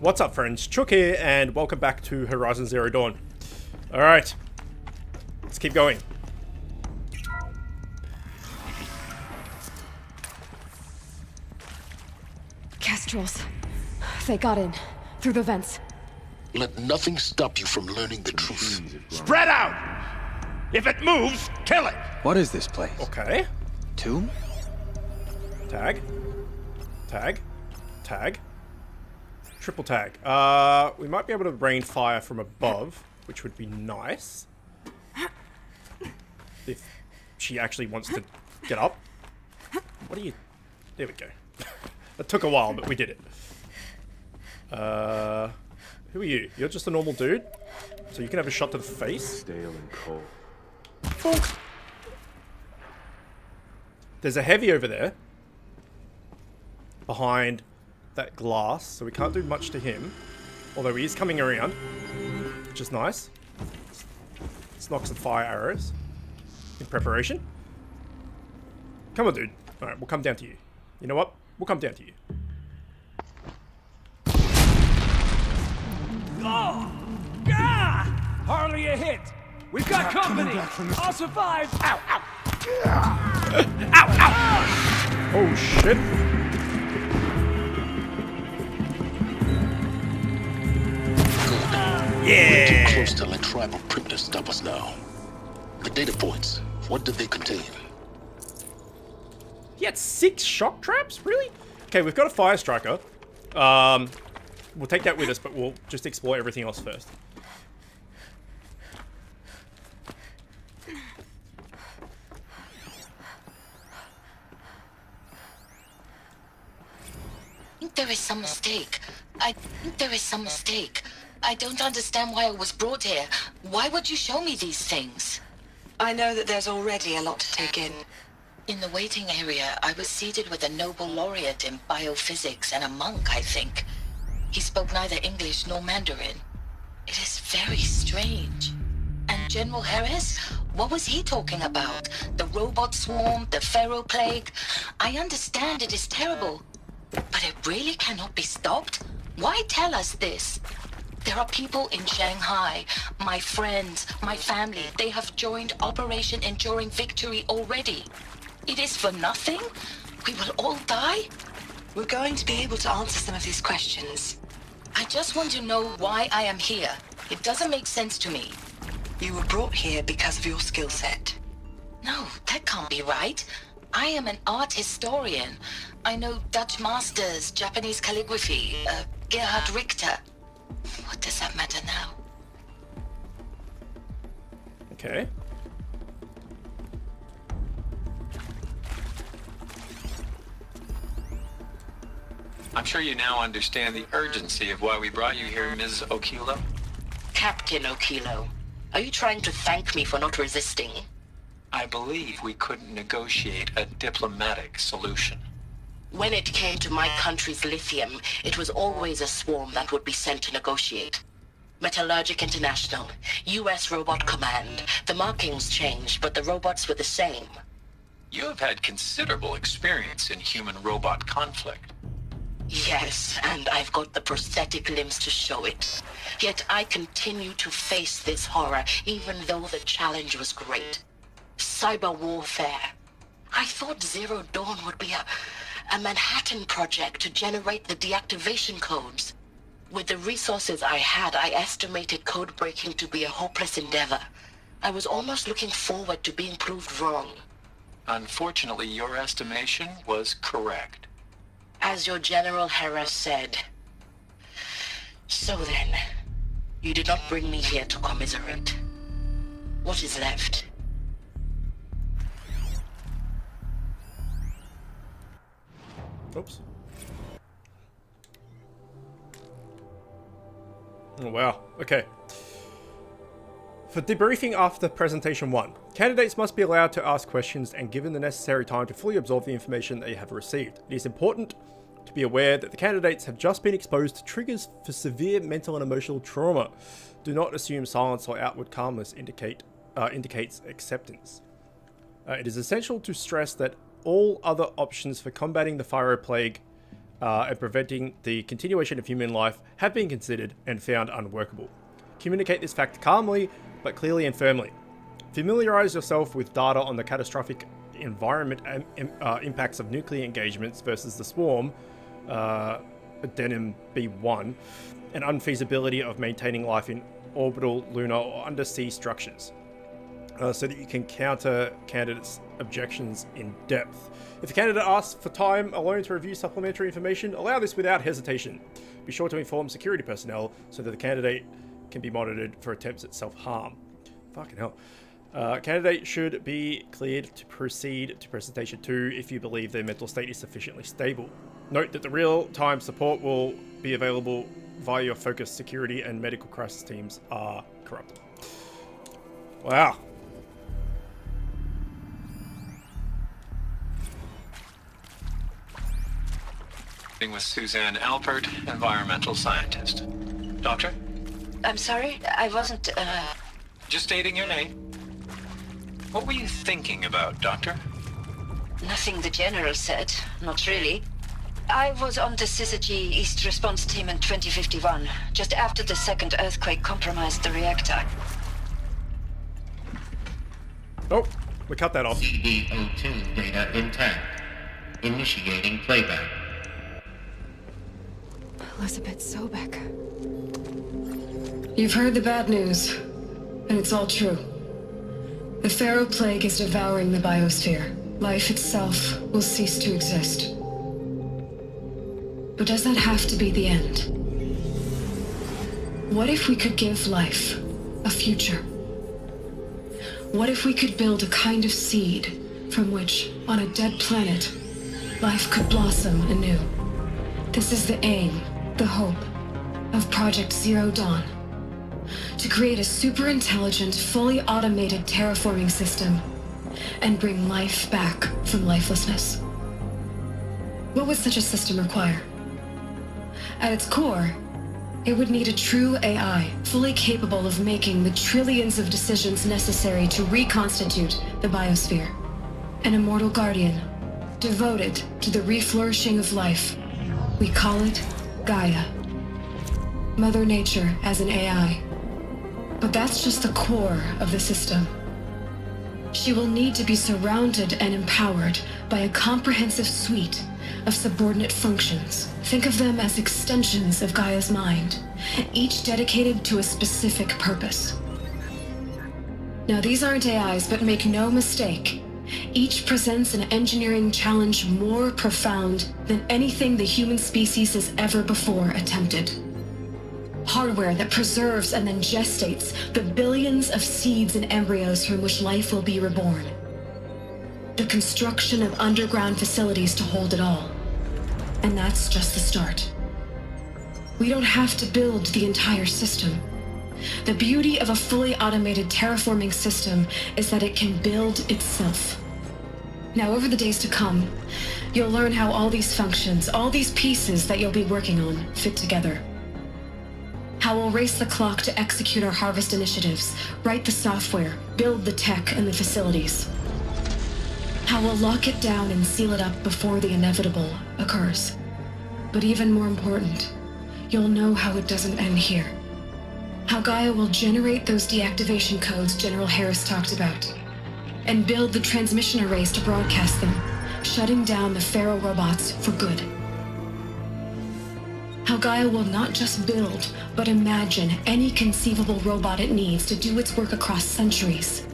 What's up, friends? Chook here, and welcome back to Horizon Zero Dawn. Alright. Let's keep going. Kestrels. They got in. Through the vents. Let nothing stop you from learning the truth. Spread out! If it moves, kill it! What is this place? Okay. Tomb? Tag. Tag. Tag. Triple tag. We might be able to rain fire from above, which would be nice. If she actually wants to get up. What are you... There we go. That took a while, but we did it. Who are you? You're just a normal dude? So you can have a shot to the face? Stale and cold. Bonk. There's a heavy over there. Behind that glass, so we can't do much to him. Although he is coming around, which is nice. Let's knock some fire arrows in preparation. Come on, dude. Alright, we'll come down to you. You know what? We'll come down to you. Oh! Gah! Hardly a hit. We've got company. I'll survive. Ow! Ow! Ow! Ow! Oh shit! We're too close to let tribal primitives stop us now. The data points, what did they contain? He had 6 shock traps? Really? Okay, we've got a fire striker. We'll take that with us, but we'll just explore everything else first. There is some mistake. I think there is some mistake. I don't understand why I was brought here. Why would you show me these things? I know that there's already a lot to take in. In the waiting area, I was seated with a Nobel laureate in biophysics and a monk, I think. He spoke neither English nor Mandarin. It is very strange. And General Harris? What was he talking about? The robot swarm, the Pharaoh plague? I understand it is terrible. But it really cannot be stopped? Why tell us this? There are people in Shanghai, my friends, my family. They have joined Operation Enduring Victory already. It is for nothing? We will all die? We're going to be able to answer some of these questions. I just want to know why I am here. It doesn't make sense to me. You were brought here because of your skill set. No, that can't be right. I am an art historian. I know Dutch masters, Japanese calligraphy, Gerhard Richter. What does that matter now? Okay. I'm sure you now understand the urgency of why we brought you here, Ms. Okilo. Captain Okilo, are you trying to thank me for not resisting? I believe we couldn't negotiate a diplomatic solution. When it came to my country's lithium, it was always a swarm that would be sent to negotiate. Metallurgic International, U.S. Robot Command. The markings changed, but the robots were the same. You have had considerable experience in human-robot conflict. Yes, and I've got the prosthetic limbs to show it. Yet I continue to face this horror, even though the challenge was great. Cyber warfare. I thought Zero Dawn would be a Manhattan project to generate the deactivation codes. With the resources I had, I estimated code breaking to be a hopeless endeavor. I was almost looking forward to being proved wrong. Unfortunately, your estimation was correct. As your General Harris said. So then, you did not bring me here to commiserate. What is left? Oops. Oh, wow. Okay. For debriefing after presentation 1, candidates must be allowed to ask questions and given the necessary time to fully absorb the information they have received. It is important to be aware that the candidates have just been exposed to triggers for severe mental and emotional trauma. Do not assume silence or outward calmness indicates acceptance. It is essential to stress that all other options for combating the Pharaoh plague and preventing the continuation of human life have been considered and found unworkable. Communicate this fact calmly, but clearly and firmly. Familiarize yourself with data on the catastrophic environment impacts of nuclear engagements versus the swarm, Adenim B1, and unfeasibility of maintaining life in orbital, lunar, or undersea structures, so that you can counter candidates' objections in depth. If a candidate asks for time alone to review supplementary information, allow this without hesitation. Be sure to inform security personnel so that the candidate can be monitored for attempts at self-harm. Fucking hell. Candidate should be cleared to proceed to presentation 2 if you believe their mental state is sufficiently stable. Note that the real-time support will be available via your focus security and medical crisis teams are corrupted. Wow. With Suzanne Alpert, environmental scientist. Doctor? I'm sorry, I wasn't, Just stating your name. What were you thinking about, Doctor? Nothing the General said. Not really. I was on the Syzygy East Response Team in 2051, just after the second earthquake compromised the reactor. Oh, we cut that off. CDO2 data intact. Initiating playback. Elizabeth Sobek. You've heard the bad news, and it's all true. The Pharaoh Plague is devouring the biosphere. Life itself will cease to exist. But does that have to be the end? What if we could give life a future? What if we could build a kind of seed from which, on a dead planet, life could blossom anew? This is the aim, the hope, of Project Zero Dawn. To create a super-intelligent, fully automated terraforming system and bring life back from lifelessness. What would such a system require? At its core, it would need a true AI, fully capable of making the trillions of decisions necessary to reconstitute the biosphere. An immortal guardian, devoted to the reflourishing of life. We call it Gaia. Mother Nature as an AI. But that's just the core of the system. She will need to be surrounded and empowered by a comprehensive suite of subordinate functions. Think of them as extensions of Gaia's mind, each dedicated to a specific purpose. Now, these aren't AIs, but make no mistake, each presents an engineering challenge more profound than anything the human species has ever before attempted. Hardware that preserves and then gestates the billions of seeds and embryos from which life will be reborn. The construction of underground facilities to hold it all. And that's just the start. We don't have to build the entire system. The beauty of a fully automated terraforming system is that it can build itself. Now, over the days to come, you'll learn how all these functions, all these pieces that you'll be working on, fit together. How we'll race the clock to execute our harvest initiatives, write the software, build the tech and the facilities. How we'll lock it down and seal it up before the inevitable occurs. But even more important, you'll know how it doesn't end here. How Gaia will generate those deactivation codes General Harris talked about, and build the transmission arrays to broadcast them, shutting down the Pharaoh robots for good. How Gaia will not just build, but imagine any conceivable robot it needs to do its work across centuries.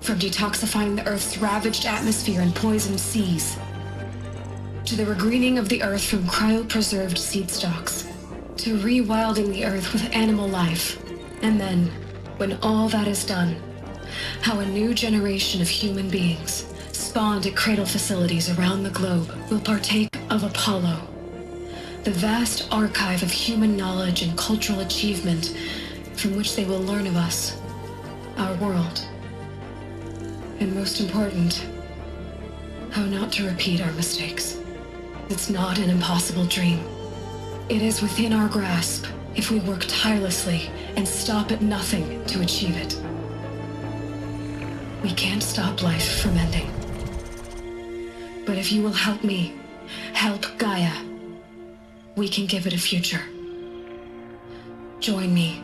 From detoxifying the Earth's ravaged atmosphere and poisoned seas, to the regreening of the Earth from cryopreserved seed stalks, to rewilding the Earth with animal life. And then, when all that is done, how a new generation of human beings, spawned at cradle facilities around the globe, will partake of Apollo, the vast archive of human knowledge and cultural achievement from which they will learn of us, our world. And most important, how not to repeat our mistakes. It's not an impossible dream. It is within our grasp if we work tirelessly and stop at nothing to achieve it. We can't stop life from ending. But if you will help me help Gaia, we can give it a future. Join me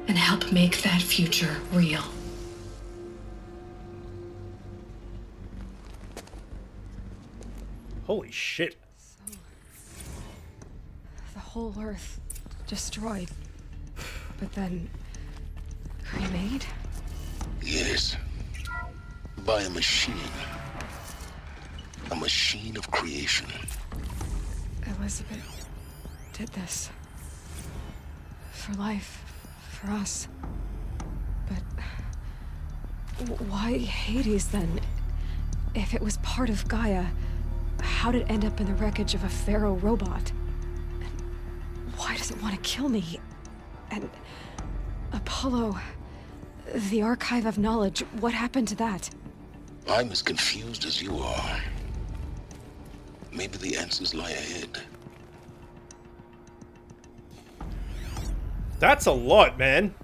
and help make that future real. Holy shit. The whole Earth destroyed, but then remade? Yes. By a machine. A machine of creation. Elizabeth did this. For life. For us. But why Hades then? If it was part of Gaia, how'd it end up in the wreckage of a Pharaoh robot? And why does it want to kill me? And Apollo, the Archive of Knowledge, what happened to that? I'm as confused as you are. Maybe the answers lie ahead. That's a lot, man.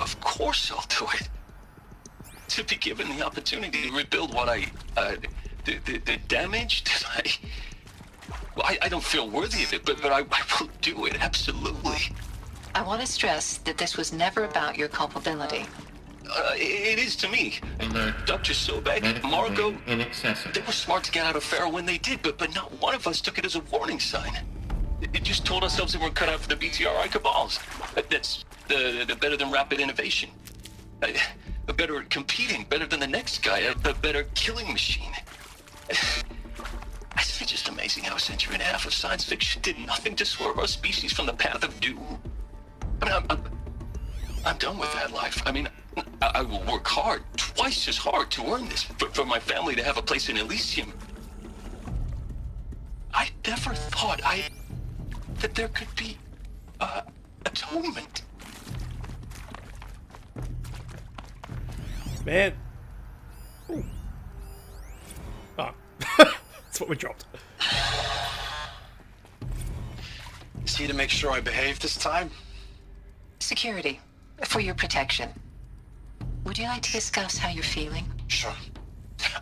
Of course I'll do it. To be given the opportunity to rebuild what the damage that I don't feel worthy of it, but I will do it, absolutely. I want to stress that this was never about your culpability. It is to me. Alert. Dr. Sobek, Medical Margot, grade inaccessible. they were smart to get out of Pharaoh when they did, but not one of us took it as a warning sign. It just told ourselves that we're cut out for the BTRI cabals. That's the better than rapid innovation. Better at competing, better than the next guy, a better killing machine. It's just amazing how a century and a half of science fiction did nothing to swerve our species from the path of doom. I mean, I'm done with that life. I mean, I will work hard, twice as hard to earn this, for my family to have a place in Elysium. I never thought that there could be, atonement. Man. Ooh. Oh. That's what we dropped. See to make sure I behave this time? Security, for your protection. Would you like to discuss how you're feeling? Sure.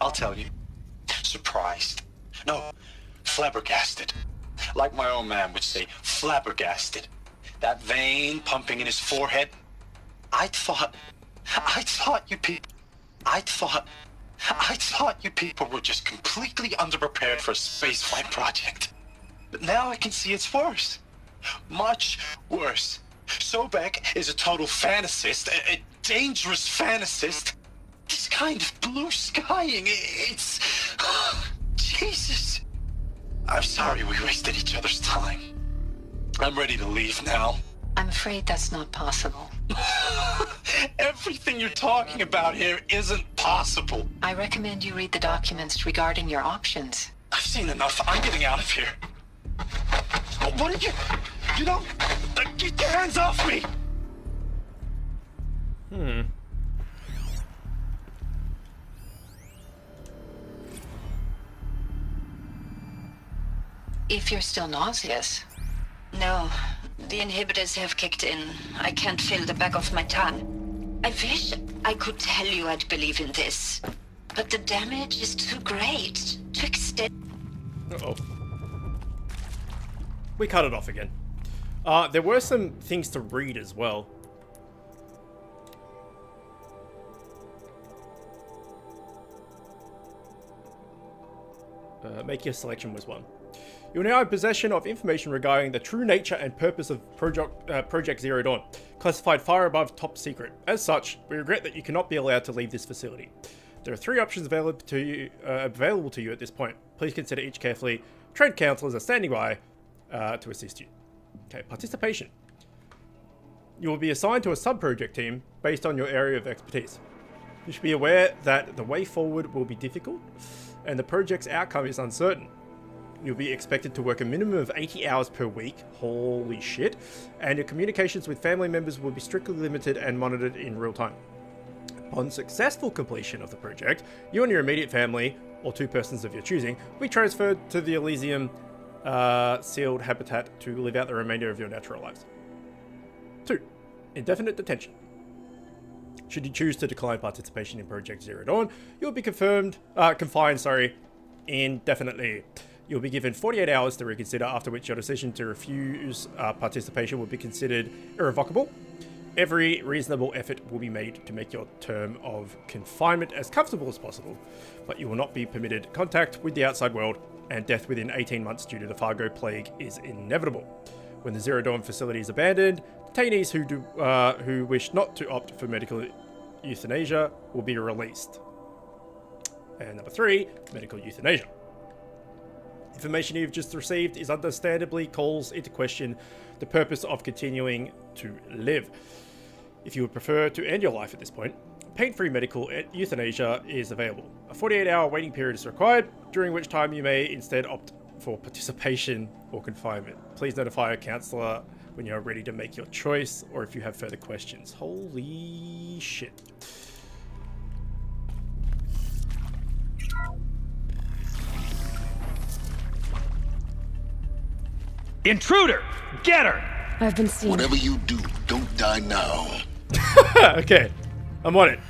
I'll tell you. Surprised. No, flabbergasted. Like my own man would say, flabbergasted. That vein pumping in his forehead. I thought you people were just completely underprepared for a spaceflight project. But now I can see it's worse. Much worse. Sobek is a total fantasist, a dangerous fantasist. This kind of blue skying, it's... Jesus. I'm sorry we wasted each other's time. I'm ready to leave now. I'm afraid that's not possible. Everything you're talking about here isn't possible. I recommend you read the documents regarding your options. I've seen enough. I'm getting out of here. What did you... You don't... Get your hands off me! If you're still nauseous. No, the inhibitors have kicked in. I can't feel the back of my tongue. I wish I could tell you I'd believe in this, but the damage is too great to extend. Uh-oh. We cut it off again. There were some things to read as well. Make your selection was one. You are now in possession of information regarding the true nature and purpose of Project Zero Dawn, classified far above top secret. As such, we regret that you cannot be allowed to leave this facility. There are 3 options available to you at this point. Please consider each carefully. Trade counselors are standing by to assist you. Okay, participation. You will be assigned to a sub-project team based on your area of expertise. You should be aware that the way forward will be difficult, and the project's outcome is uncertain. You'll be expected to work a minimum of 80 hours per week, holy shit, and your communications with family members will be strictly limited and monitored in real time. Upon successful completion of the project, you and your immediate family, or 2 persons of your choosing, will be transferred to the Elysium sealed habitat to live out the remainder of your natural lives. 2. Indefinite detention. Should you choose to decline participation in Project Zero Dawn, you'll be confined indefinitely. You'll be given 48 hours to reconsider, after which your decision to refuse participation will be considered irrevocable. Every reasonable effort will be made to make your term of confinement as comfortable as possible, but you will not be permitted contact with the outside world, and death within 18 months due to the Fargo plague is inevitable. When the Zero Dawn facility is abandoned, detainees who wish not to opt for medical euthanasia will be released. And number 3, medical euthanasia. Information you've just received is understandably calls into question the purpose of continuing to live. If you would prefer to end your life at this point, pain-free medical euthanasia is available. A 48-hour waiting period is required, during which time you may instead opt for participation or confinement. Please notify a counselor when you're ready to make your choice, or if you have further questions. Holy shit. Intruder! Get her! I've been seen. Whatever you do, don't die now. Okay, I'm on it.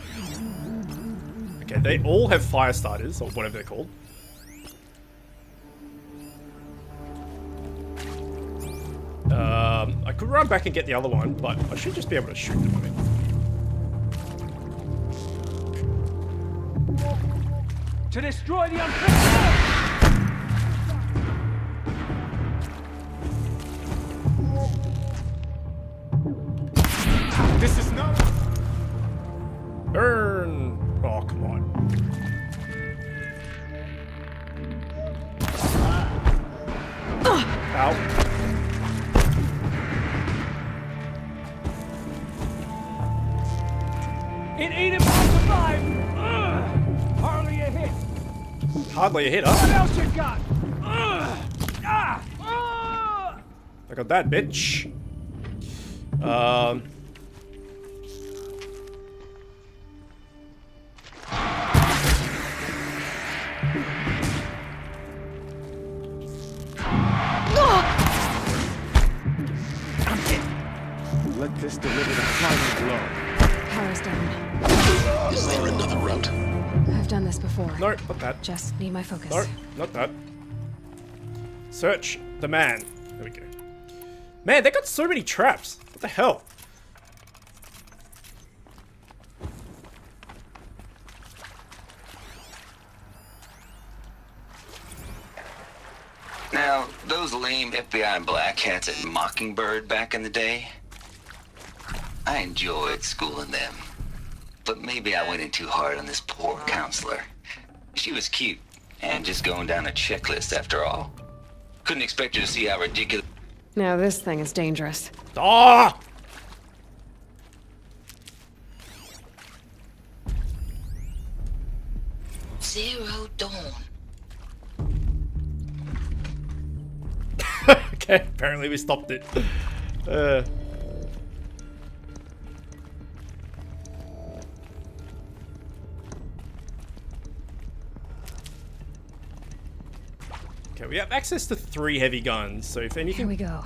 Okay, they all have fire starters, or whatever they're called. I could run back and get the other one, but I should just be able to shoot them, I think. To destroy the unfit. This is not. Burn! Oh, come on. Ow. It ate him out to 5. Hardly a hit. Hardly a hit, huh? What else you got? I got that, bitch. Let this deliver the final blow. Power's down. Is there another route? I've done this before. No, not that. Just need my focus. No, not that. Search the man. There we go. Man, they got so many traps. What the hell? Now, those lame FBI black hats at Mockingbird back in the day, I enjoyed schooling them. But maybe I went in too hard on this poor counselor. She was cute, and just going down a checklist after all. Couldn't expect her to see how ridiculous... Now this thing is dangerous. Ah! Zero Dawn. Okay, apparently we stopped it. Okay, we have access to 3 heavy guns, so if Here anything we go.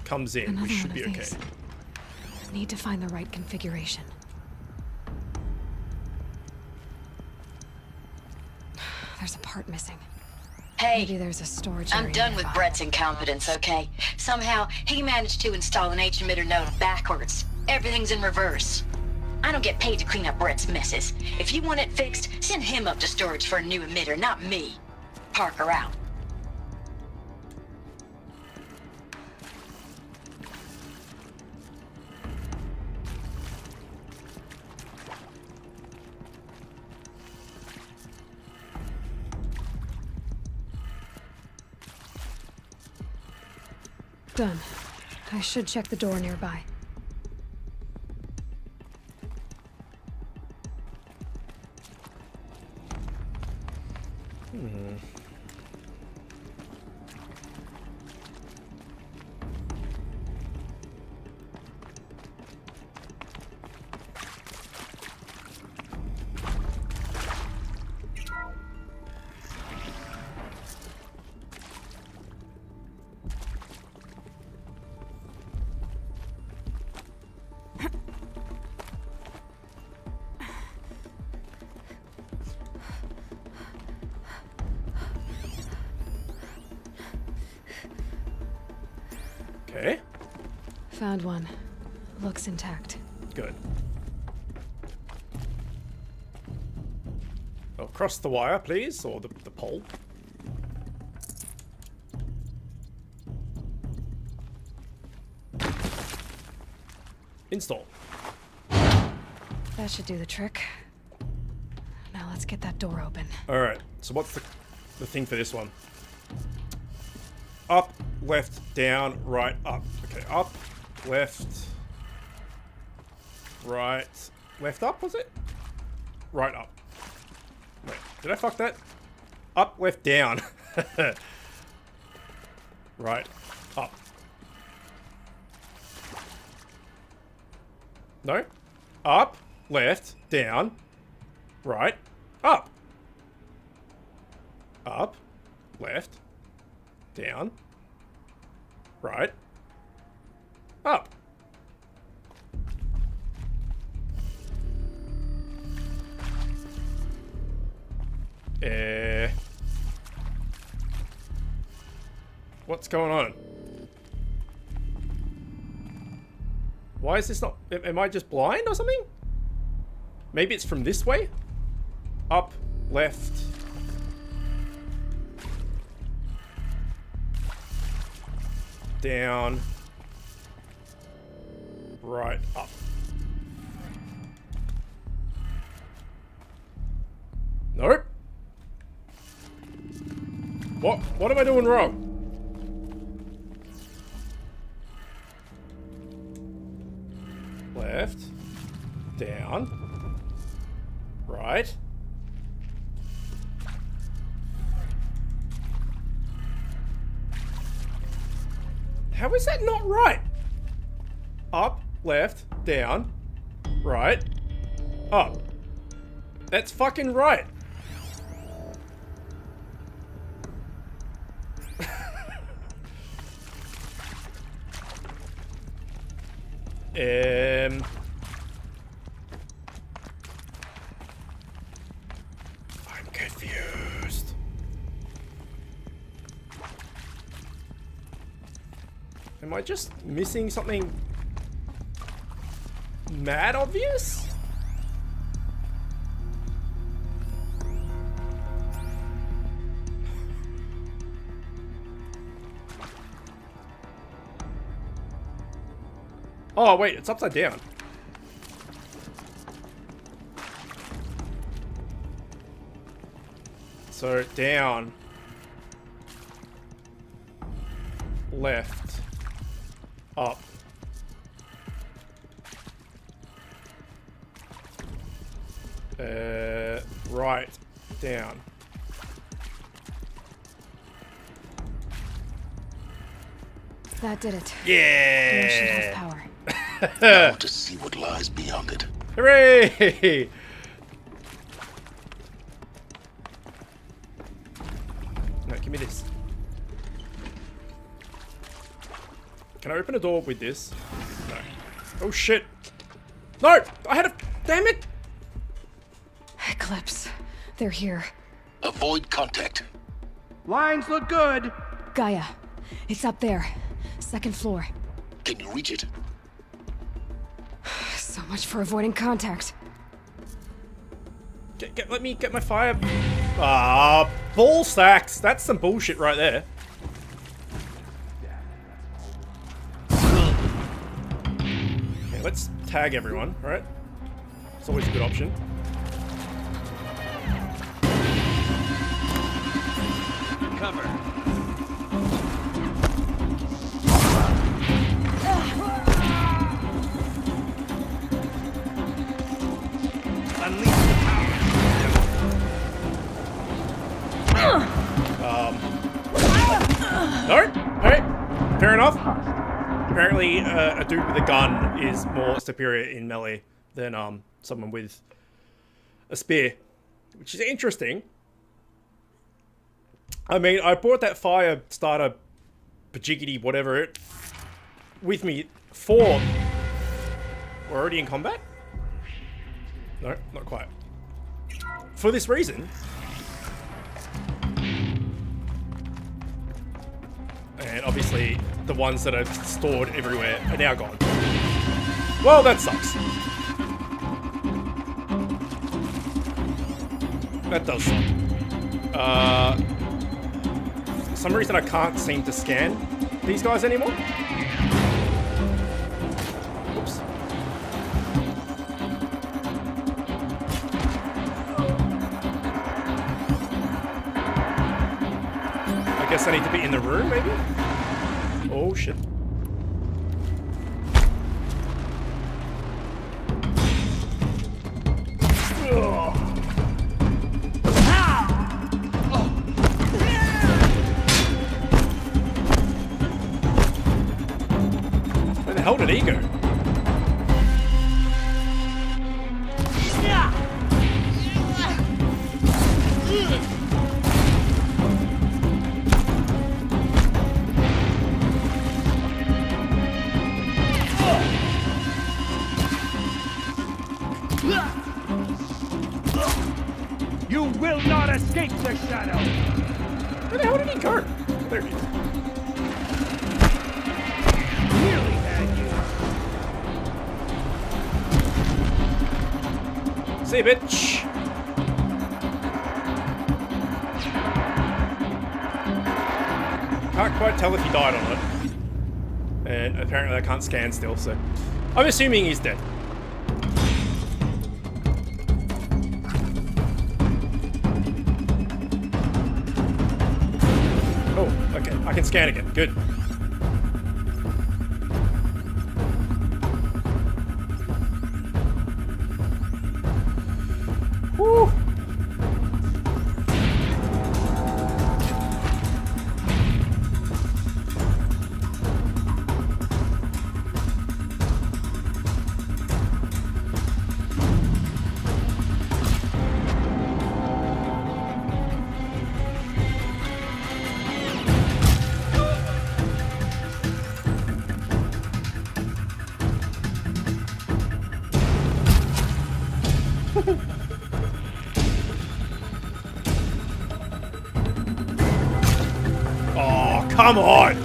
comes in, Another we should one be of okay. these. Need to find the right configuration. There's a part missing. Maybe Hey, there's a storage I'm area done with nearby. Brett's incompetence, okay? Somehow, he managed to install an H-emitter node backwards. Everything's in reverse. I don't get paid to clean up Brett's messes. If you want it fixed, send him up to storage for a new emitter, not me. Parker out. Done. I should check the door nearby. Okay. Found one. Looks intact. Good. Well, cross the wire, please, or the pole. Install. That should do the trick. Now let's get that door open. Alright, so what's the thing for this one? Up, left, down, right, up. Okay, up, left, right, left up, was it? Right up. Wait, did I fuck that? Up, left, down. Right, up. No? Up, left, down, right, up. Up, left, down, right, up. What's going on? Why is this not... Am I just blind or something? Maybe it's from this way? Up, left. Down. Right, up. Nope. What am I doing wrong? Left. Down. Right. How is that not right? Up, left, down, right, up. That's fucking right. I'm confused. Am I just missing something mad obvious? Oh, wait, it's upside down. So, down. Left. Up. Right. Down. That did it. Yeah! Door should have power. I want to see what lies beyond it. Hooray! No, give me this. Can I open a door with this? No. Oh shit! No! I had a... Damn it! Eclipse. They're here. Avoid contact. Lines look good. Gaia. It's up there. Second floor. Can you reach it? So much for avoiding contact. Let me get my fire... Ah, ball sacks! That's some bullshit right there. Okay, let's tag everyone, right? It's always a good option. Cover. No? Alright. Fair enough. Apparently, a dude with a gun is more superior in melee than someone with a spear. Which is interesting. I mean, I brought that fire starter pajiggity whatever it with me for... We're already in combat? No, not quite. For this reason... And obviously, the ones that are stored everywhere are now gone. Well, that sucks. That does suck. For some reason I can't seem to scan these guys anymore. Oops. I guess I need to be in the room, maybe? Oh, shit. Where the hell did he go? You will not escape the shadow! Where the hell did he go? There he is. Nearly had you. See you, bitch. Can't quite tell if he died or not. And apparently I can't scan still, so I'm assuming he's dead. Oh, okay. I can scan again. Good. Woo! Oh, come on!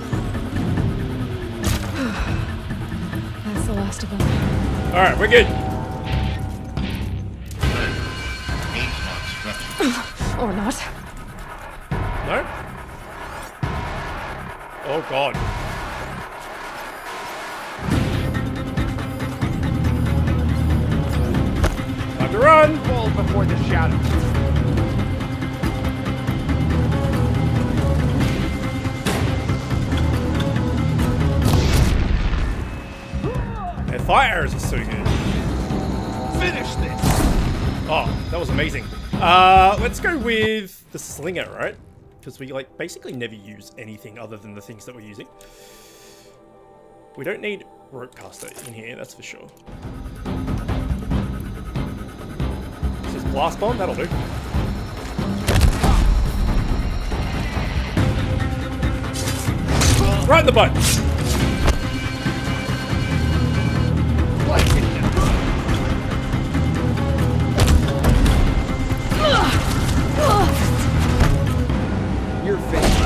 That's the last of them. Alright, we're good. Or not. No? Oh god. Time to run! Fall before the shadow. And fire arrows are so good. Finish this! Oh, that was amazing. Let's go with the slinger, right? Because we like basically never use anything other than the things that we're using. We don't need rope caster in here, that's for sure. This is blast bomb, that'll do. Right in the butt. You're finished.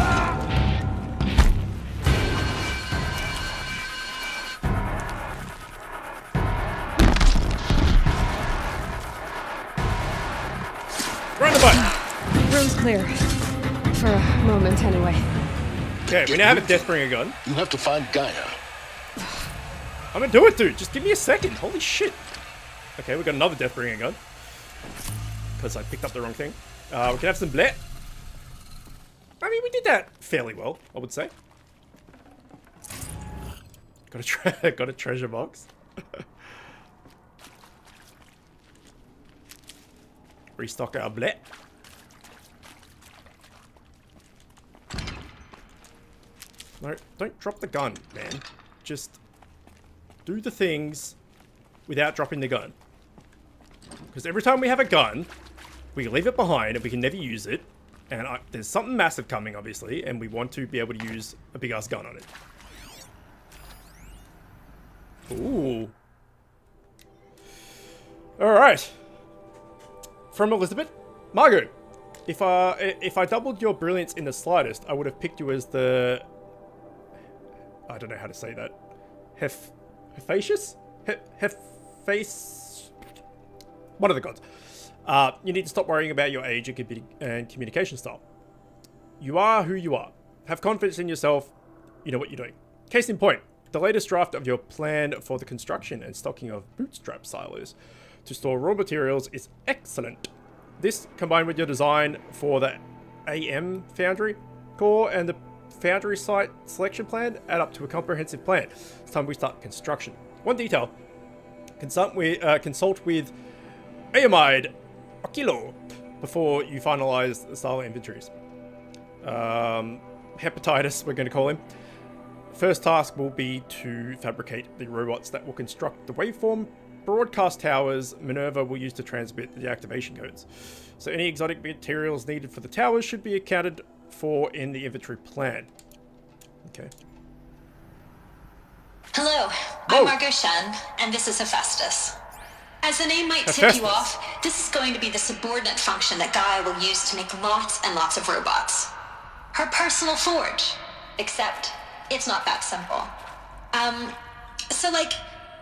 Right in the butt. Room's clear. For a moment, anyway. Okay, we now have a Deathbringer gun. You have to find Gaia. I'm gonna do it, dude. Just give me a second. Holy shit. Okay, we got another Deathbringer gun. Because I picked up the wrong thing. We can have some blet. I mean, we did that fairly well, I would say. Got a treasure box. Restock our blet. No, don't drop the gun, man. Just do the things without dropping the gun. Because every time we have a gun, we leave it behind and we can never use it. And there's something massive coming, obviously, and we want to be able to use a big-ass gun on it. Ooh. Alright. From Elizabeth. Margot, if I doubled your brilliance in the slightest, I would have picked you as the I don't know how to say that. Hephaestus? Hephaestus? One of the gods. You need to stop worrying about your age and communication style. You are who you are. Have confidence in yourself. You know what you're doing. Case in point, the latest draft of your plan for the construction and stocking of bootstrap silos to store raw materials is excellent. This, combined with your design for the AM Foundry core and the Foundry site selection plan, add up to a comprehensive plan. It's time we start construction. One detail: consult with Aamide Okilo before you finalize the silo inventories. Hepatitis, we're going to call him. First task will be to fabricate the robots that will construct the waveform broadcast towers Minerva will use to transmit the activation codes. So any exotic materials needed for the towers should be accounted for in the inventory plan. Okay. Hello, I'm Margot Shen, and this is Hephaestus. As the name might tip you off, this is going to be the subordinate function that Gaia will use to make lots and lots of robots. Her personal forge. Except, it's not that simple.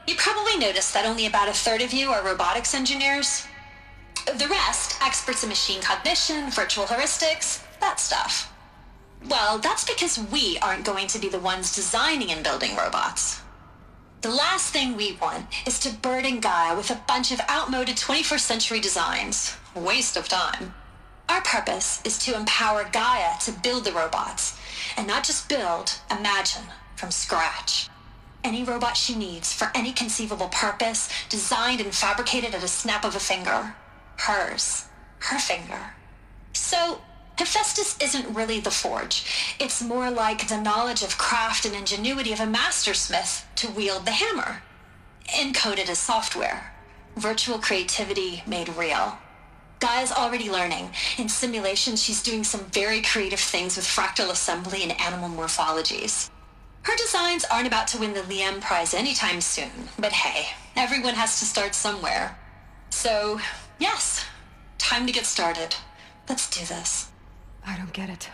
You probably noticed that only about a third of you are robotics engineers. The rest, experts in machine cognition, virtual heuristics, that stuff. Well, that's because we aren't going to be the ones designing and building robots. The last thing we want is to burden Gaia with a bunch of outmoded 21st century designs. Waste of time. Our purpose is to empower Gaia to build the robots, and not just build, imagine, from scratch. Any robot she needs for any conceivable purpose, designed and fabricated at a snap of a finger. Hers. Her finger. So, Hephaestus isn't really the forge. It's more like the knowledge of craft and ingenuity of a mastersmith to wield the hammer. Encoded as software. Virtual creativity made real. Gaia's already learning. In simulations, she's doing some very creative things with fractal assembly and animal morphologies. Her designs aren't about to win the Liam Prize anytime soon, but hey, everyone has to start somewhere. So, yes, time to get started. Let's do this. I don't get it.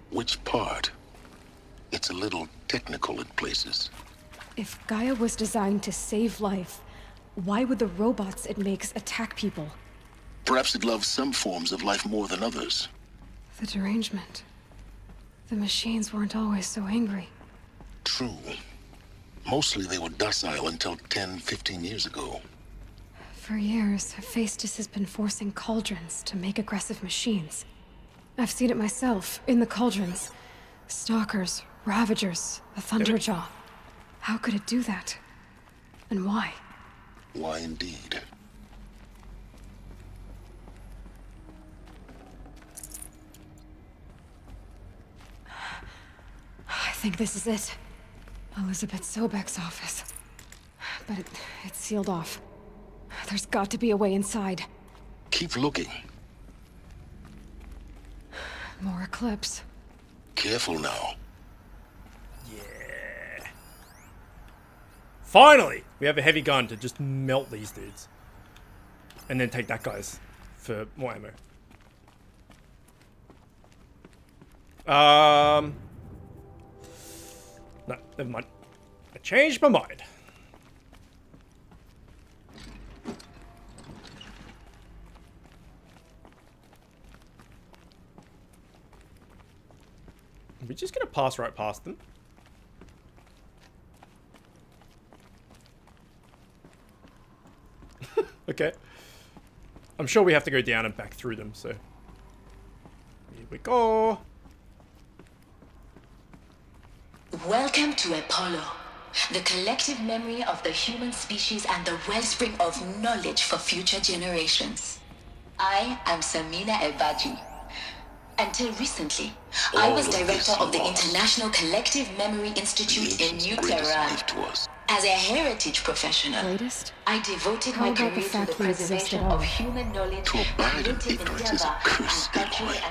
Which part? It's a little technical in places. If Gaia was designed to save life, why would the robots it makes attack people? Perhaps it loves some forms of life more than others. The derangement. The machines weren't always so angry. True. Mostly they were docile until 10, 15 years ago. For years, Hephaestus has been forcing cauldrons to make aggressive machines. I've seen it myself, in the cauldrons. Stalkers, Ravagers, the Thunderjaw. How could it do that? And why? Why indeed? I think this is it. Elizabeth Sobek's office. But it's sealed off. There's got to be a way inside. Keep looking. More Eclipse. Careful now. Yeah. Finally! We have a heavy gun to just melt these dudes. And then take that guy's for more ammo. No, never mind. I changed my mind. We're just gonna pass right past them. Okay. I'm sure we have to go down and back through them, so. Here we go. Welcome to Apollo, the collective memory of the human species and the wellspring of knowledge for future generations. I am Samina Ebaji. Until recently, I was director of the International Collective Memory Institute in New Tehran. As a heritage professional, I devoted my career to the preservation of human knowledge, creative endeavor, and cultural achievement.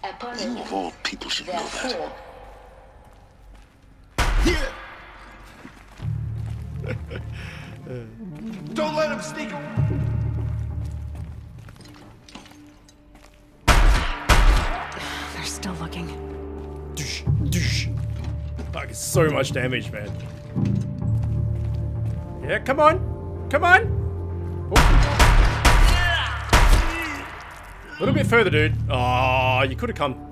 Apollo, You of all people should know that. therefore, Don't let him sneak away. They're still looking. Fuck, it's so much damage, man. Yeah, come on! Come on! A little bit further, dude. Oh, you could have come.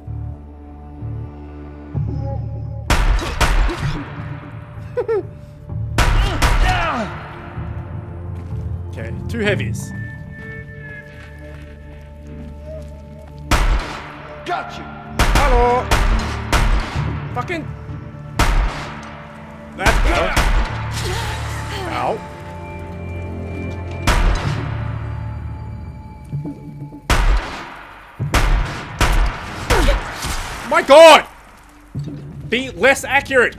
Okay, 2 heavies. Got you. Hello. Fucking. Let's go. Ow. My God! Be less accurate.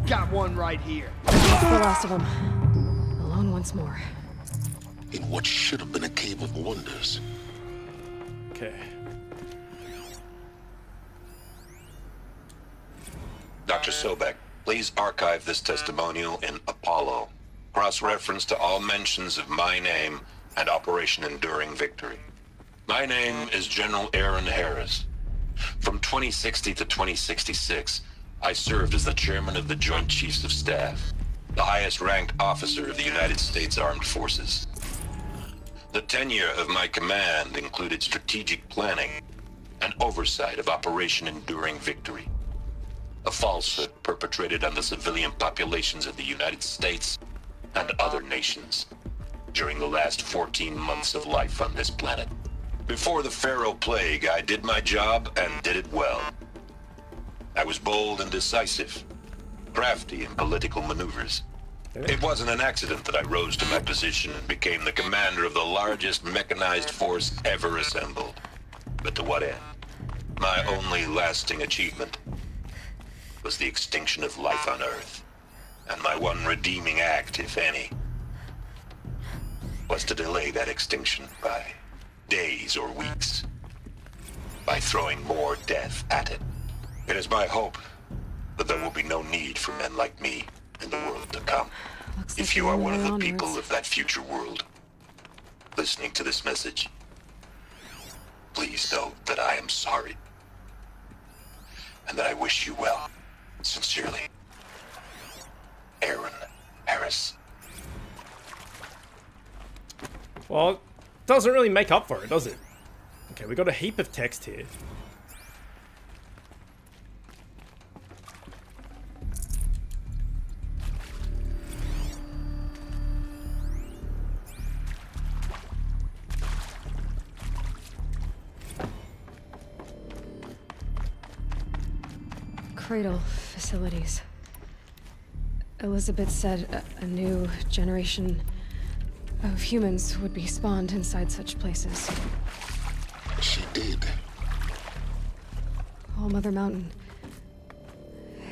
Got one right here. That's the last of them. Alone once more. In what should have been a cave of wonders. Okay. Dr. Sobek, please archive this testimonial in Apollo. Cross-reference to all mentions of my name and Operation Enduring Victory. My name is General Aaron Harris. From 2060 to 2066, I served as the chairman of the Joint Chiefs of Staff, the highest-ranked officer of the United States Armed Forces. The tenure of my command included strategic planning and oversight of Operation Enduring Victory, a falsehood perpetrated on the civilian populations of the United States and other nations during the last 14 months of life on this planet. Before the Pharaoh Plague, I did my job and did it well. I was bold and decisive, crafty in political maneuvers. It wasn't an accident that I rose to my position and became the commander of the largest mechanized force ever assembled. But to what end? My only lasting achievement was the extinction of life on Earth. And my one redeeming act, if any, was to delay that extinction by days or weeks, by throwing more death at it. It is my hope that there will be no need for men like me in the world to come. If you are one of the people of that future world listening to this message, please know that I am sorry and that I wish you well. Sincerely, Aaron Harris. Well, it doesn't really make up for it, does it? Okay, we got a heap of text here. Cradle facilities. Elizabeth said a new generation of humans would be spawned inside such places. She did. All Mother Mountain.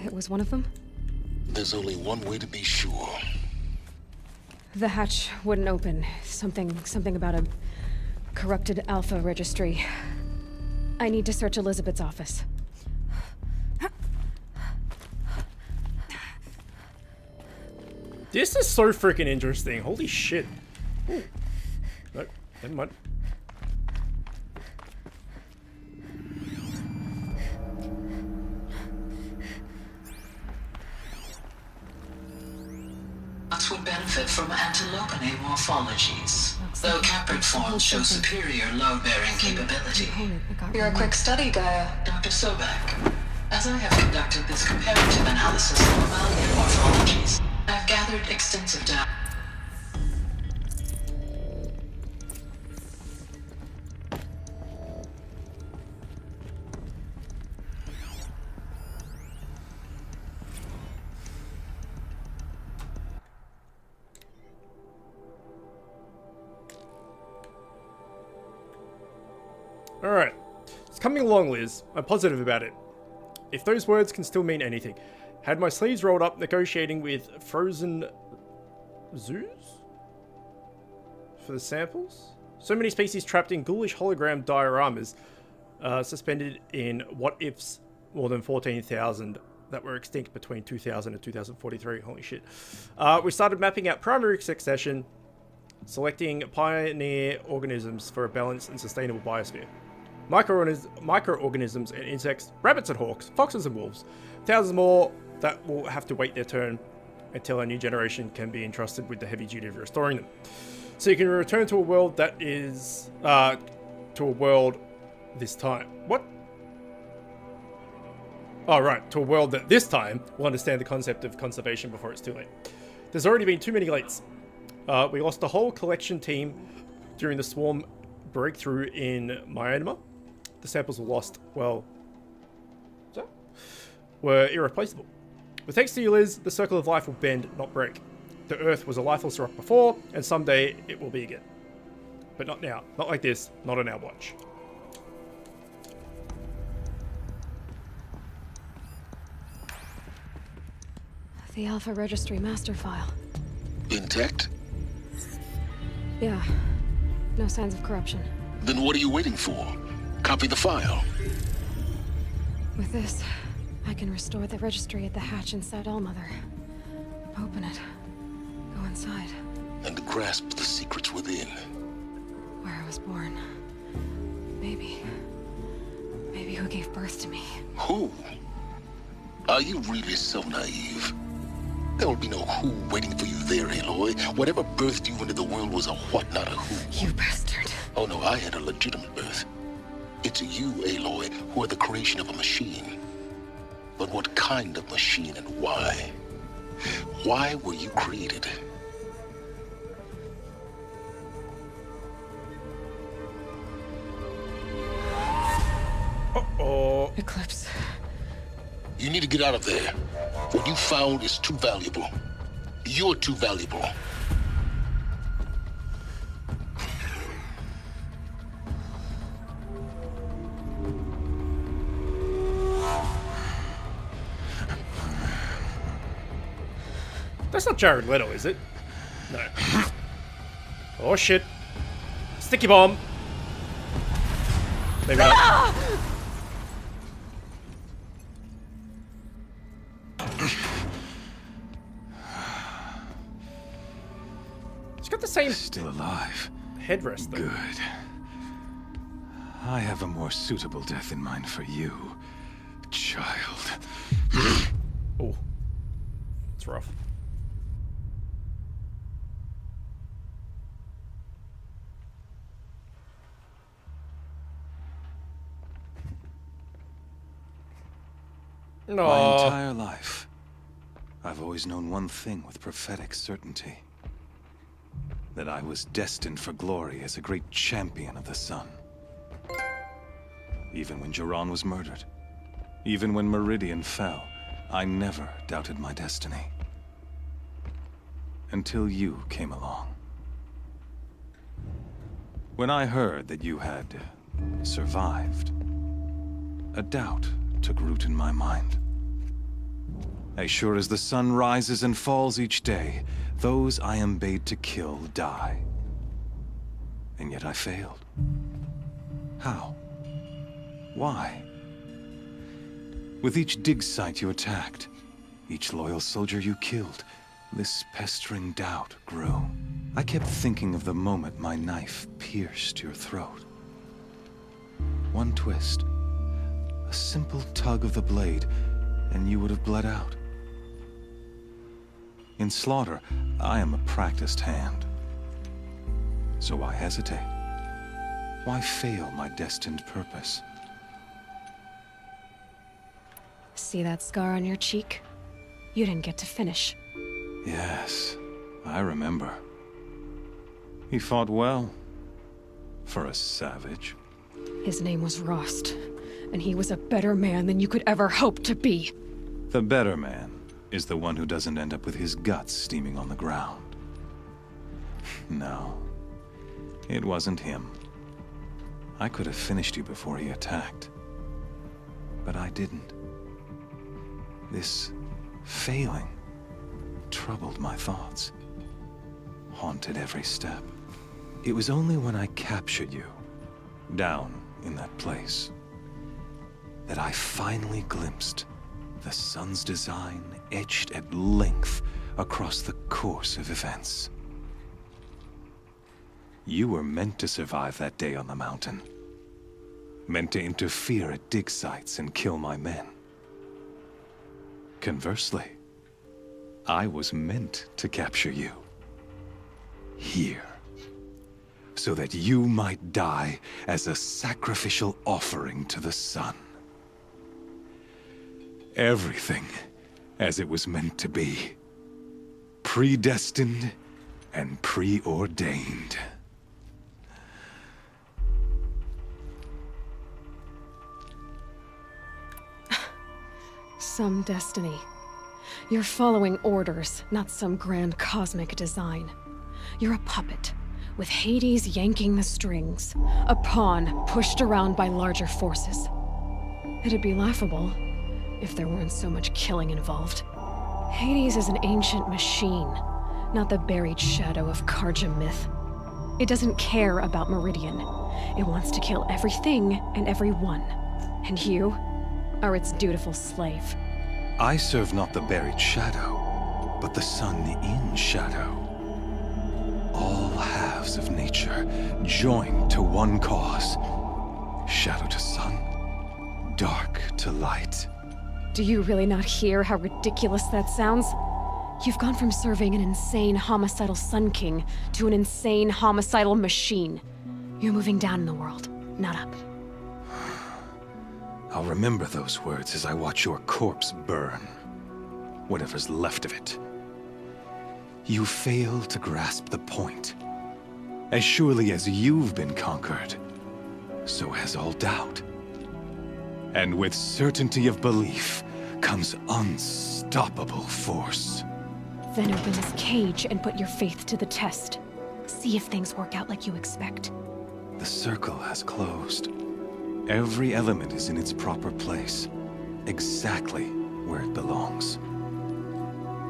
It was one of them? There's only one way to be sure. The hatch wouldn't open. Something about a corrupted Alpha registry. I need to search Elizabeth's office. This is so freaking interesting. Holy shit. Ooh. Nope, never mind. Us would benefit from antilopinate morphologies, though caprid forms show superior load-bearing capability. You're a quick study, Gaia. Dr. Sobek, as I have conducted this comparative analysis of mammalian morphologies, I've gathered extensive data. Alright. It's coming along, Liz. I'm positive about it. If those words can still mean anything. Had my sleeves rolled up negotiating with frozen zoos? For the samples? So many species trapped in ghoulish hologram dioramas, suspended in what-ifs, more than 14,000 that were extinct between 2000 and 2043. Holy shit. We started mapping out primary succession, selecting pioneer organisms for a balanced and sustainable biosphere. Microorganisms and insects, rabbits and hawks, foxes and wolves. Thousands more that will have to wait their turn until a new generation can be entrusted with the heavy duty of restoring them. So you can return to a world that is... to a world this time. What? Oh, right. To a world that this time will understand the concept of conservation before it's too late. There's already been too many lates. We lost the whole collection team during the swarm breakthrough in Myanmar. The samples were lost, well... so? Were irreplaceable. But thanks to you, Liz, the circle of life will bend, not break. The Earth was a lifeless rock before, and someday it will be again. But not now. Not like this. Not on our watch. The Alpha Registry master file. Intact? Yeah. No signs of corruption. Then what are you waiting for? Copy the file. With this, I can restore the registry at the hatch inside Allmother. Open it. Go inside. And grasp the secrets within. Where I was born. Maybe who gave birth to me. Who? Are you really so naive? There will be no who waiting for you there, Aloy. Whatever birthed you into the world was a what, not a who. You bastard. Oh no, I had a legitimate birth. It's you, Aloy, who are the creation of a machine. But what kind of machine and why? Why were you created? Uh-oh. Eclipse. You need to get out of there. What you found is too valuable. You're too valuable. That's not Jared Leto, is it? No. Oh shit. Sticky bomb. Maybe not. He's got the same... Still alive. Headrest, though. Good. I have a more suitable death in mind for you, child. Oh. It's rough. No. My entire life, I've always known one thing with prophetic certainty. That I was destined for glory as a great champion of the sun. Even when Jiran was murdered, even when Meridian fell, I never doubted my destiny. Until you came along. When I heard that you had survived, a doubt took root in my mind. As sure as the sun rises and falls each day, those I am bade to kill die. And yet I failed. How? Why? With each dig site you attacked, each loyal soldier you killed, this pestering doubt grew. I kept thinking of the moment my knife pierced your throat. One twist, a simple tug of the blade, and you would have bled out. In slaughter, I am a practiced hand. So why hesitate? Why fail my destined purpose? See that scar on your cheek? You didn't get to finish. Yes, I remember. He fought well. For a savage. His name was Rost, and he was a better man than you could ever hope to be. The better man is the one who doesn't end up with his guts steaming on the ground. No, it wasn't him. I could have finished you before he attacked. But I didn't. This failing troubled my thoughts, haunted every step. It was only when I captured you, down in that place, that I finally glimpsed the sun's design etched at length across the course of events. You were meant to survive that day on the mountain. Meant to interfere at dig sites and kill my men. Conversely, I was meant to capture you. Here. So that you might die as a sacrificial offering to the sun. Everything as it was meant to be. Predestined and preordained. Some destiny. You're following orders, not some grand cosmic design. You're a puppet, with Hades yanking the strings. A pawn pushed around by larger forces. It'd be laughable if there weren't so much killing involved. Hades is an ancient machine, not the buried shadow of Karja myth. It doesn't care about Meridian. It wants to kill everything and everyone. And you are its dutiful slave. I serve not the buried shadow, but the sun in shadow. All halves of nature joined to one cause. Shadow to sun, dark to light. Do you really not hear how ridiculous that sounds? You've gone from serving an insane homicidal Sun King to an insane homicidal machine. You're moving down in the world, not up. I'll remember those words as I watch your corpse burn. Whatever's left of it. You fail to grasp the point. As surely as you've been conquered, so has all doubt. And with certainty of belief comes unstoppable force. Then open this cage and put your faith to the test. See if things work out like you expect. The circle has closed. Every element is in its proper place, exactly where it belongs.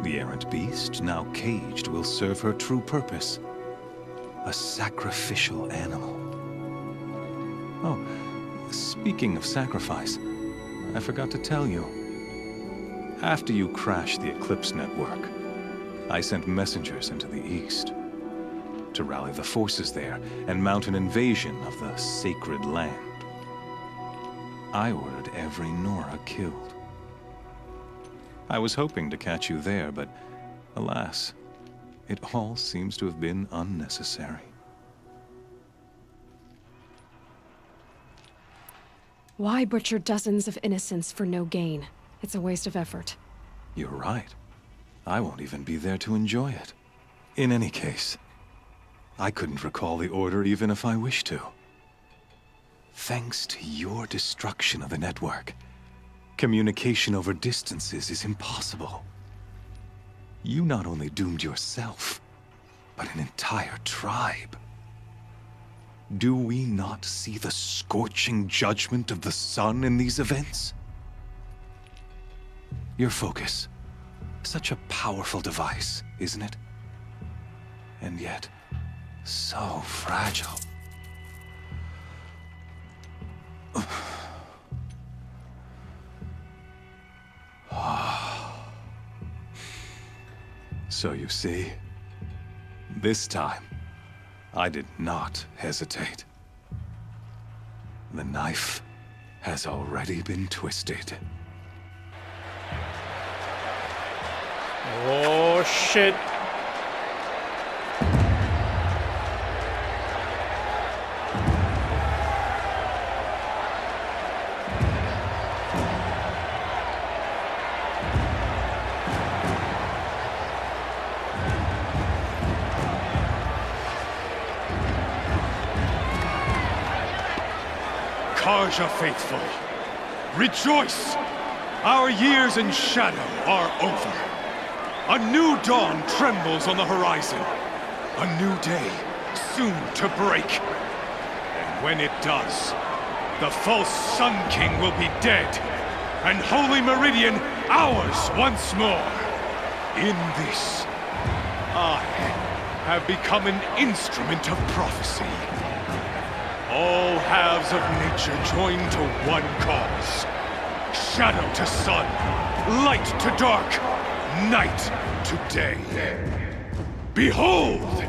The errant beast, now caged, will serve her true purpose. A sacrificial animal. Oh, speaking of sacrifice, I forgot to tell you. After you crashed the Eclipse network, I sent messengers into the east to rally the forces there and mount an invasion of the sacred land. I ordered every Nora killed. I was hoping to catch you there, but alas, it all seems to have been unnecessary. Why butcher dozens of innocents for no gain? It's a waste of effort. You're right. I won't even be there to enjoy it. In any case, I couldn't recall the order even if I wished to. Thanks to your destruction of the network, communication over distances is impossible. You not only doomed yourself, but an entire tribe. Do we not see the scorching judgment of the sun in these events? Your focus, such a powerful device, isn't it? And yet, so fragile. So you see, this time, I did not hesitate. The knife has already been twisted. Oh, shit. Karja faithful, rejoice! Our years in shadow are over. A new dawn trembles on the horizon. A new day soon to break. And when it does, the false Sun King will be dead, and Holy Meridian ours once more. In this, I have become an instrument of prophecy. All halves of nature join to one cause. Shadow to sun, light to dark, night to day. Behold!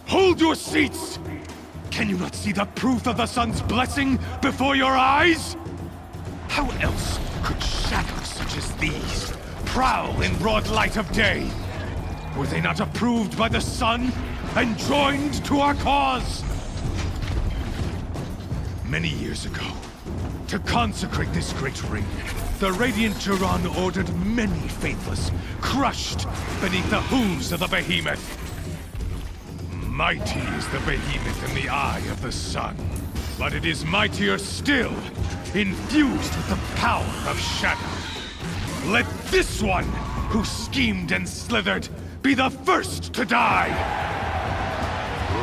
Hold your seats! Can you not see the proof of the sun's blessing before your eyes? How else could shadows such as these prowl in broad light of day? Were they not approved by the sun and joined to our cause? Many years ago, to consecrate this great ring, the Radiant Turan ordered many faithless, crushed beneath the hooves of the behemoth. Mighty is the behemoth in the eye of the sun, but it is mightier still, infused with the power of shadow. Let this one, who schemed and slithered, be the first to die.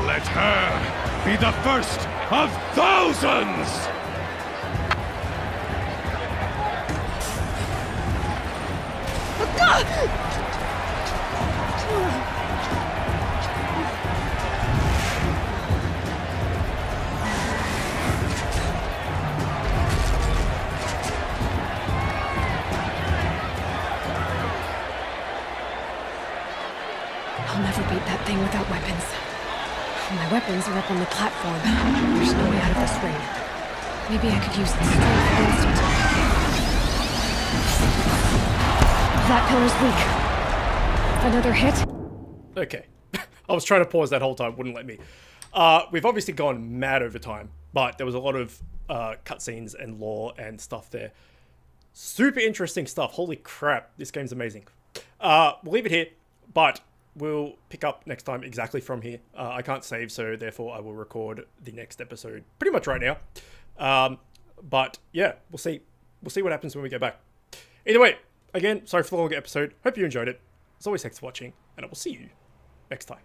Let her be the first of thousands! I'll never beat that thing without weapons. My weapons are up on the platform. There's no way out of this ring. Maybe I could use the strength against it. That pillar's weak. Another hit? Okay. I was trying to pause that whole time, wouldn't let me. We've obviously gone mad over time, but there was a lot of cutscenes and lore and stuff there. Super interesting stuff. Holy crap, this game's amazing. We'll leave it here, but we'll pick up next time exactly from here. I can't save, so therefore I will record the next episode pretty much right now. But yeah, we'll see. We'll see what happens when we get back. Either way, again, sorry for the long episode. Hope you enjoyed it. As always, thanks for watching, and I will see you next time.